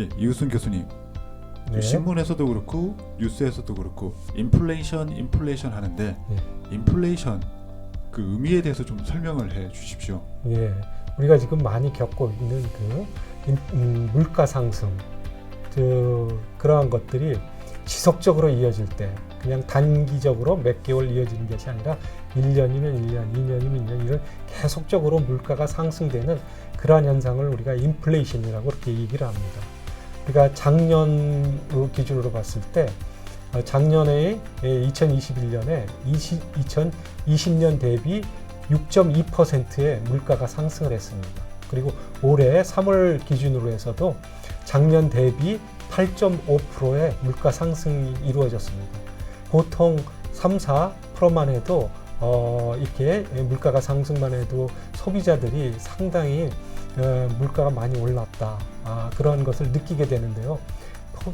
저기 이우순 교수님, 네. 신문에서도 그렇고 뉴스에서도 그렇고 인플레이션 하는데 인플레이션 그 의미에 대해서 좀 설명을 해 주십시오. 예, 우리가 지금 많이 겪고 있는 물가 상승, 그러한 것들이 지속적으로 이어질 때 그냥 단기적으로 몇 개월 이어지는 것이 아니라 1년이면 1년, 2년이면 2년 이런 계속적으로 물가가 상승되는 그러한 현상을 우리가 인플레이션이라고 그렇게 얘기를 합니다. 그러니까 작년 기준으로 봤을 때 작년에 2021년에 2020년 대비 6.2%의 물가가 상승을 했습니다. 그리고 올해 3월 기준으로 해서도 작년 대비 8.5%의 물가 상승이 이루어졌습니다. 보통 3, 4%만 해도 이렇게 물가가 상승만 해도 소비자들이 상당히 물가가 많이 올랐다, 그런 것을 느끼게 되는데요.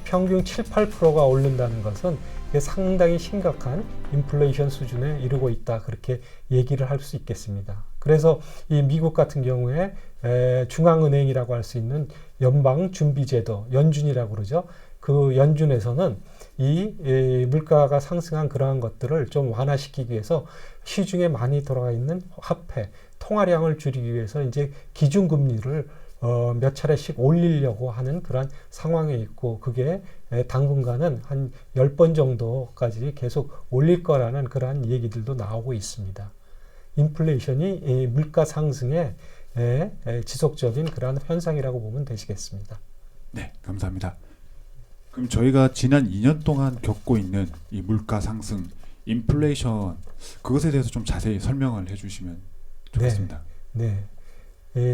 평균 7, 8%가 오른다는 것은 상당히 심각한 인플레이션 수준에 이르고 있다, 그렇게 얘기를 할 수 있겠습니다. 그래서 이 미국 같은 경우에 중앙은행이라고 할 수 있는 연방준비제도, 연준이라고 그러죠. 그 연준에서는 이 물가가 상승한 그러한 것들을 좀 완화시키기 위해서 시중에 많이 들어가 있는 화폐, 통화량을 줄이기 위해서 이제 기준금리를 몇 차례씩 올리려고 하는 그런 상황에 있고, 그게 당분간은 한 10번 정도까지 계속 올릴 거라는 그러한 얘기들도 나오고 있습니다. 인플레이션이 물가 상승의 지속적인 그러한 현상이라고 보면 되시겠습니다. 네, 감사합니다. 그럼 저희가 지난 2년 동안 겪고 있는 이 물가 상승, 인플레이션, 그것에 대해서 좀 자세히 설명을 해주시면 좋겠습니다. 네.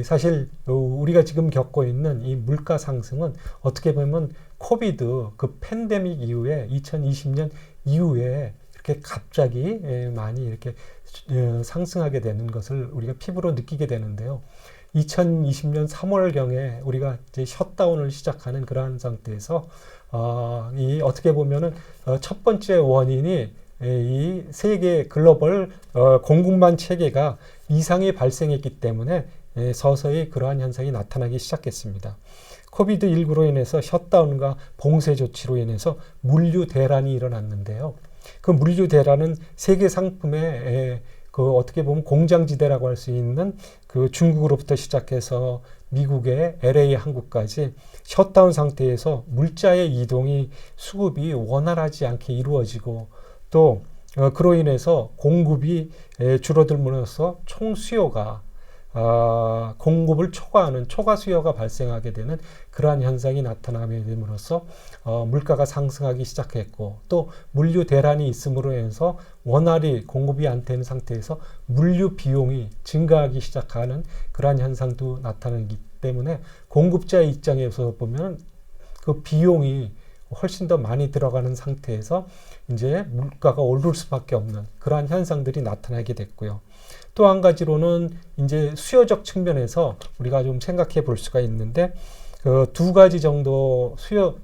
사실 우리가 지금 겪고 있는 이 물가 상승은 어떻게 보면 코비드 그 팬데믹 이후에 2020년 이후에 이렇게 갑자기 많이 이렇게 상승하게 되는 것을 우리가 피부로 느끼게 되는데요. 2020년 3월경에 우리가 이제 셧다운을 시작하는 그러한 상태에서 이 어떻게 보면은 첫 번째 원인이 이 세계 글로벌 공급망 체계가 이상이 발생했기 때문에 서서히 그러한 현상이 나타나기 시작했습니다. 코비드19로 인해서 셧다운과 봉쇄 조치로 인해서 물류 대란이 일어났는데요. 그 물류 대란은 세계 상품의 그 어떻게 보면 공장지대라고 할 수 있는 그 중국으로부터 시작해서 미국의 LA 항구까지 셧다운 상태에서 물자의 이동이 수급이 원활하지 않게 이루어지고, 또 그로 인해서 공급이 줄어들면서 총수요가 공급을 초과하는 초과 수요가 발생하게 되는 그러한 현상이 나타나게 됨으로써 물가가 상승하기 시작했고, 또 물류 대란이 있음으로 해서 원활히 공급이 안 되는 상태에서 물류 비용이 증가하기 시작하는 그러한 현상도 나타나기 때문에 공급자의 입장에서 보면 그 비용이 훨씬 더 많이 들어가는 상태에서 이제 물가가 오를 수밖에 없는 그러한 현상들이 나타나게 됐고요. 또 한 가지로는 이제 수요적 측면에서 우리가 좀 생각해 볼 수가 있는데, 그 두 가지 정도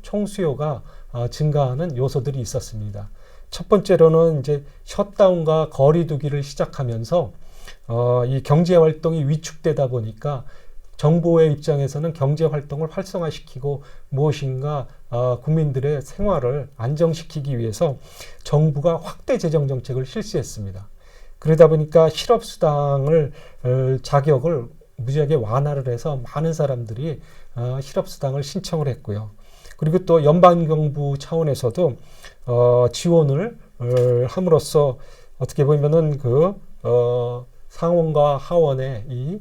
총수요가 증가하는 요소들이 있었습니다. 첫 번째로는 이제 셧다운과 거리두기를 시작하면서 이 경제 활동이 위축되다 보니까 정부의 입장에서는 경제 활동을 활성화시키고 무엇인가 국민들의 생활을 안정시키기 위해서 정부가 확대 재정 정책을 실시했습니다. 그러다 보니까 실업수당을 자격을 무지하게 완화를 해서 많은 사람들이 실업수당을 신청을 했고요. 그리고 또 연방정부 차원에서도 지원을 함으로써 어떻게 보면은 그 상원과 하원의 이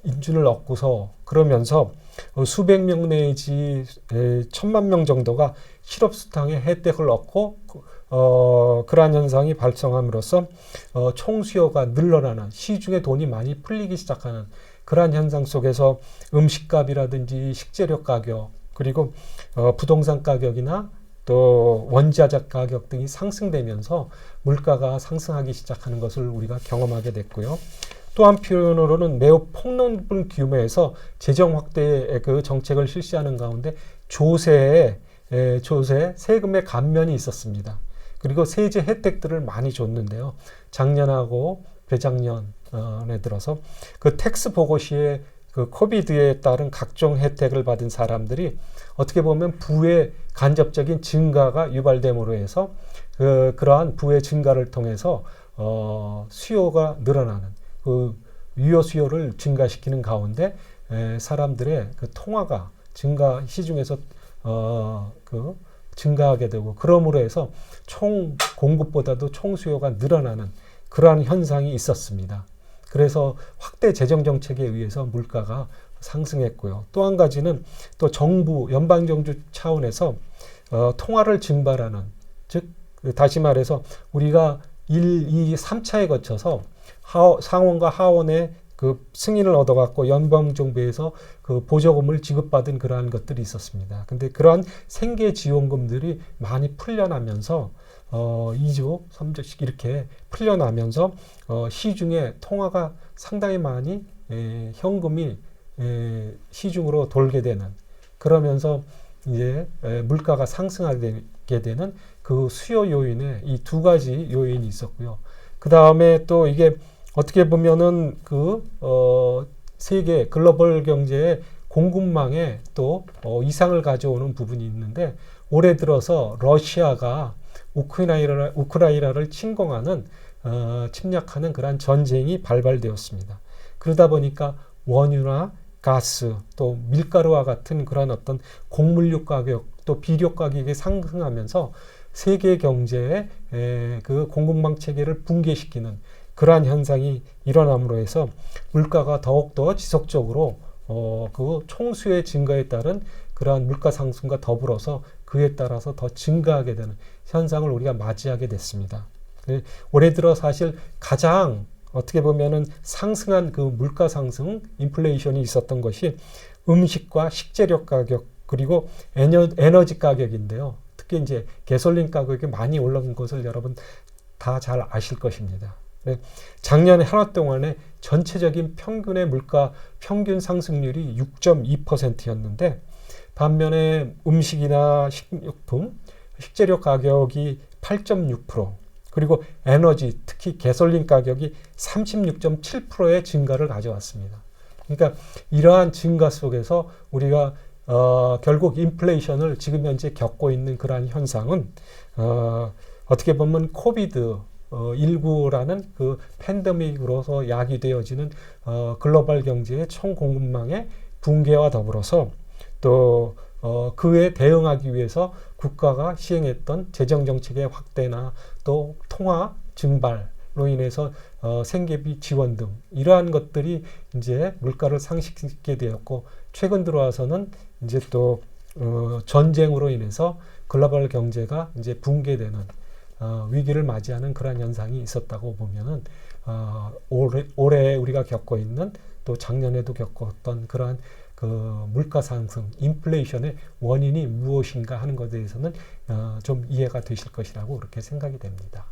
인준을 얻고서, 그러면서 수백 명 내지 1,000만 명 정도가 실업수당의 혜택을 얻고 그러한 현상이 발생함으로써 총수요가 늘어나는, 시중에 돈이 많이 풀리기 시작하는 그러한 현상 속에서 음식값이라든지 식재료 가격, 그리고 부동산 가격이나 또 원자재 가격 등이 상승되면서 물가가 상승하기 시작하는 것을 우리가 경험하게 됐고요. 또 한편으로는 매우 폭넓은 규모에서 재정 확대의 그 정책을 실시하는 가운데 조세, 세금의 감면이 있었습니다. 그리고 세제 혜택들을 많이 줬는데요. 작년하고 재작년에 들어서 그 텍스 보고 시에 그 코비드에 따른 각종 혜택을 받은 사람들이 어떻게 보면 부의 간접적인 증가가 유발됨으로 해서 그러한 부의 증가를 통해서 수요가 늘어나는 그 유효 수요를 증가시키는 가운데 사람들의 그 통화가 시중에서 그 증가하게 되고 그러므로 해서 총 공급보다도 총 수요가 늘어나는 그러한 현상이 있었습니다. 그래서 확대 재정 정책에 의해서 물가가 상승했고요. 또 한 가지는 또 정부 연방정부 차원에서 통화를 증발하는, 즉 다시 말해서 우리가 1, 2, 3차에 거쳐서 상원과 하원의 그 승인을 얻어갖고 연방정부에서 그 보조금을 지급받은 그러한 것들이 있었습니다. 근데 그러한 생계 지원금들이 많이 풀려나면서 2조, 3조씩 이렇게 풀려나면서 시중에 통화가 상당히 많이 현금이 시중으로 돌게 되는, 그러면서 이제 물가가 상승하게 되는 그 수요 요인에 이 두 가지 요인이 있었고요. 그 다음에 또 이게 어떻게 보면은 세계 글로벌 경제의 공급망에 또 이상을 가져오는 부분이 있는데, 올해 들어서 러시아가 우크라이나를 침략하는 그러한 전쟁이 발발되었습니다. 그러다 보니까 원유나 가스, 또 밀가루와 같은 그런 어떤 곡물류 가격, 또 비료 가격이 상승하면서 세계 경제의 그 공급망 체계를 붕괴시키는 그러한 현상이 일어남으로 해서 물가가 더욱더 지속적으로 그 총수의 증가에 따른 그러한 물가 상승과 더불어서 그에 따라서 더 증가하게 되는 현상을 우리가 맞이하게 됐습니다. 올해 들어 사실 가장 어떻게 보면은 상승한 그 물가 상승, 인플레이션이 있었던 것이 음식과 식재료 가격, 그리고 에너지 가격인데요. 특히 이제 가솔린 가격이 많이 올라간 것을 여러분 다 잘 아실 것입니다. 작년에 한 해 동안에 전체적인 평균의 물가 평균 상승률이 6.2%였는데, 반면에 음식이나 식료품, 식재료 가격이 8.6%, 그리고 에너지, 특히 가솔린 가격이 36.7%의 증가를 가져왔습니다. 그러니까 이러한 증가 속에서 우리가 결국 인플레이션을 지금 현재 겪고 있는 그러한 현상은 어떻게 보면 코비드 19라는 그 팬데믹으로서 야기되어지는 글로벌 경제의 총 공급망의 붕괴와 더불어서 또 그에 대응하기 위해서 국가가 시행했던 재정 정책의 확대나 또 통화 증발로 인해서 생계비 지원 등 이러한 것들이 이제 물가를 상승시키게 되었고, 최근 들어와서는 이제 또 전쟁으로 인해서 글로벌 경제가 이제 붕괴되는 위기를 맞이하는 그런 현상이 있었다고 보면은 올해 우리가 겪고 있는, 또 작년에도 겪었던 그러한 그 물가 상승, 인플레이션의 원인이 무엇인가 하는 것에 대해서는 좀 이해가 되실 것이라고 그렇게 생각이 됩니다.